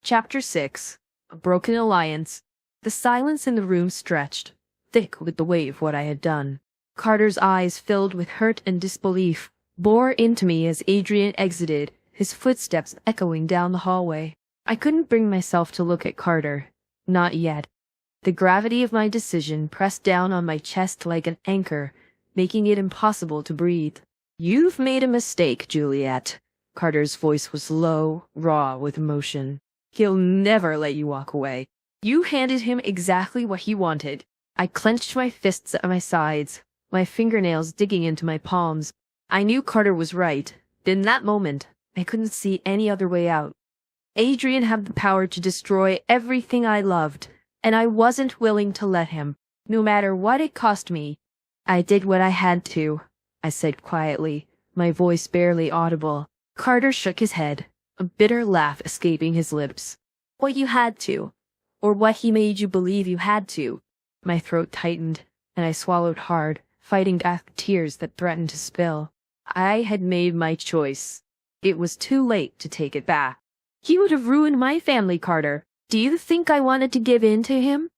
Chapter 6. A Broken Alliance. The silence in the room stretched, thick with the weight of what I had done. Carter's eyes, filled with hurt and disbelief, bore into me as Adrian exited, his footsteps echoing down the hallway. I couldn't bring myself to look at Carter. Not yet. The gravity of my decision pressed down on my chest like an anchor, making it impossible to breathe. "You've made a mistake, Juliet." Carter's voice was low, raw with emotion. "He'll never let you walk away. You handed him exactly what he wanted." I clenched my fists at my sides, my fingernails digging into my palms. I knew Carter was right, but in that moment, I couldn't see any other way out. Adrian had the power to destroy everything I loved, and I wasn't willing to let him, no matter what it cost me. "I did what I had to," I said quietly, my voice barely audible. Carter shook his head, a bitter laugh escaping his lips. "What you had to, or what he made you believe you had to." My throat tightened, and I swallowed hard, fighting back the tears that threatened to spill. I had made my choice. It was too late to take it back. "He would have ruined my family, Carter. Do you think I wanted to give in to him?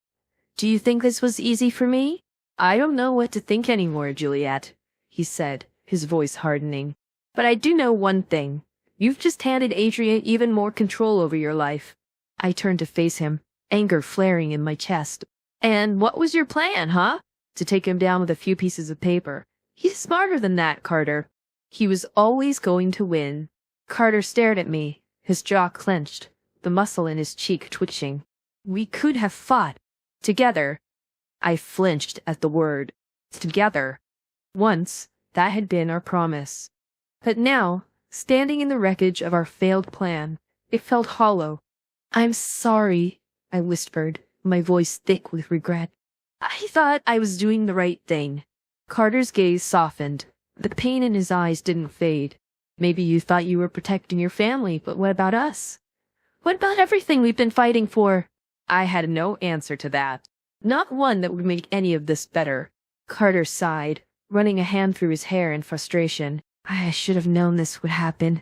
Do you think this was easy for me?" "I don't know what to think anymore, Juliet," he said, his voice hardening. "But I do know one thing. You've just handed Adrian even more control over your life." I turned to face him, anger flaring in my chest. "And what was your plan, huh? To take him down with a few pieces of paper? He's smarter than that, Carter." He was always going to win. Carter stared at me, his jaw clenched, the muscle in his cheek twitching. "We could have fought. Together." I flinched at the word. Together. Once, that had been our promise. But now, standing in the wreckage of our failed plan, it felt hollow. "I'm sorry," I whispered, my voice thick with regret. "I thought I was doing the right thing." Carter's gaze softened. The pain in his eyes didn't fade. "Maybe you thought you were protecting your family, but what about us? What about everything we've been fighting for?" I had no answer to that. Not one that would make any of this better. Carter sighed, running a hand through his hair in frustration. "I should have known this would happen,"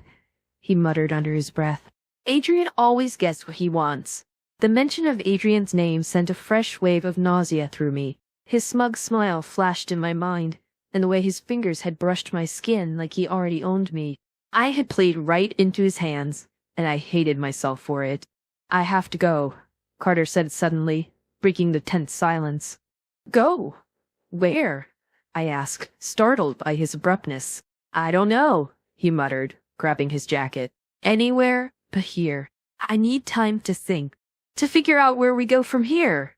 he muttered under his breath. Adrian always gets what he wants. The mention of Adrian's name sent a fresh wave of nausea through me. His smug smile flashed in my mind, and the way his fingers had brushed my skin like he already owned me. I had played right into his hands, and I hated myself for it. "I have to go," Carter said suddenly, breaking the tense silence. "Go? Where?" I asked, startled by his abruptness. "I don't know," he muttered, grabbing his jacket. "Anywhere but here. I need time to think, to figure out where we go from here."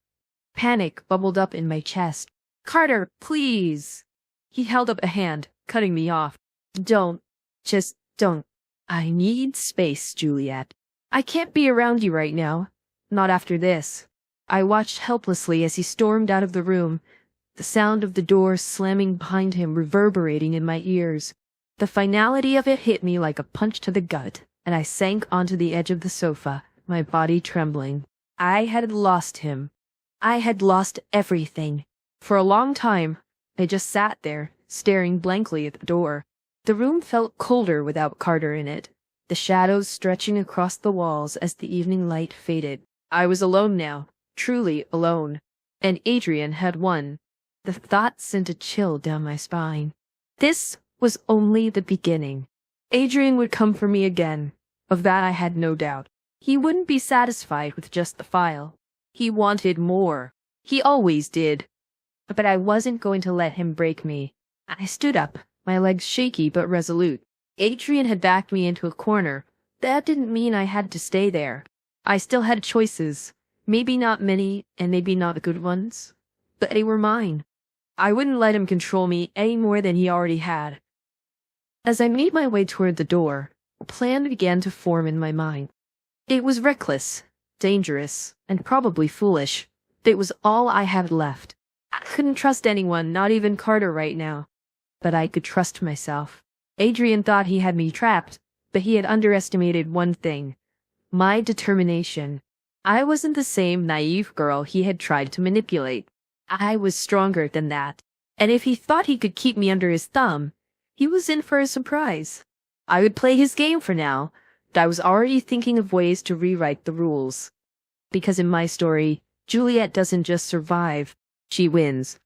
Panic bubbled up in my chest. "Carter, please." He held up a hand, cutting me off. "Don't. Just don't. I need space, Juliet. I can't be around you right now. Not after this." I watched helplessly as he stormed out of the room, the sound of the door slamming behind him reverberating in my ears. The finality of it hit me like a punch to the gut, and I sank onto the edge of the sofa, my body trembling. I had lost him. I had lost everything. For a long time, I just sat there, staring blankly at the door. The room felt colder without Carter in it, the shadows stretching across the walls as the evening light faded. I was alone now, truly alone, and Adrian had won. The thought sent a chill down my spine. This was only the beginning. Adrian would come for me again. Of that I had no doubt. He wouldn't be satisfied with just the file. He wanted more. He always did. But I wasn't going to let him break me. I stood up, my legs shaky but resolute. Adrian had backed me into a corner. That didn't mean I had to stay there. I still had choices. Maybe not many, and maybe not good ones. But they were mine. I wouldn't let him control me any more than he already had. As I made my way toward the door, a plan began to form in my mind. It was reckless, dangerous, and probably foolish. It was all I had left. I couldn't trust anyone, not even Carter right now. But I could trust myself. Adrian thought he had me trapped, but he had underestimated one thing: my determination. I wasn't the same naive girl he had tried to manipulate. I was stronger than that. And if he thought he could keep me under his thumb, he was in for a surprise. I would play his game for now, I was already thinking of ways to rewrite the rules. Because in my story, Juliet doesn't just survive, she wins.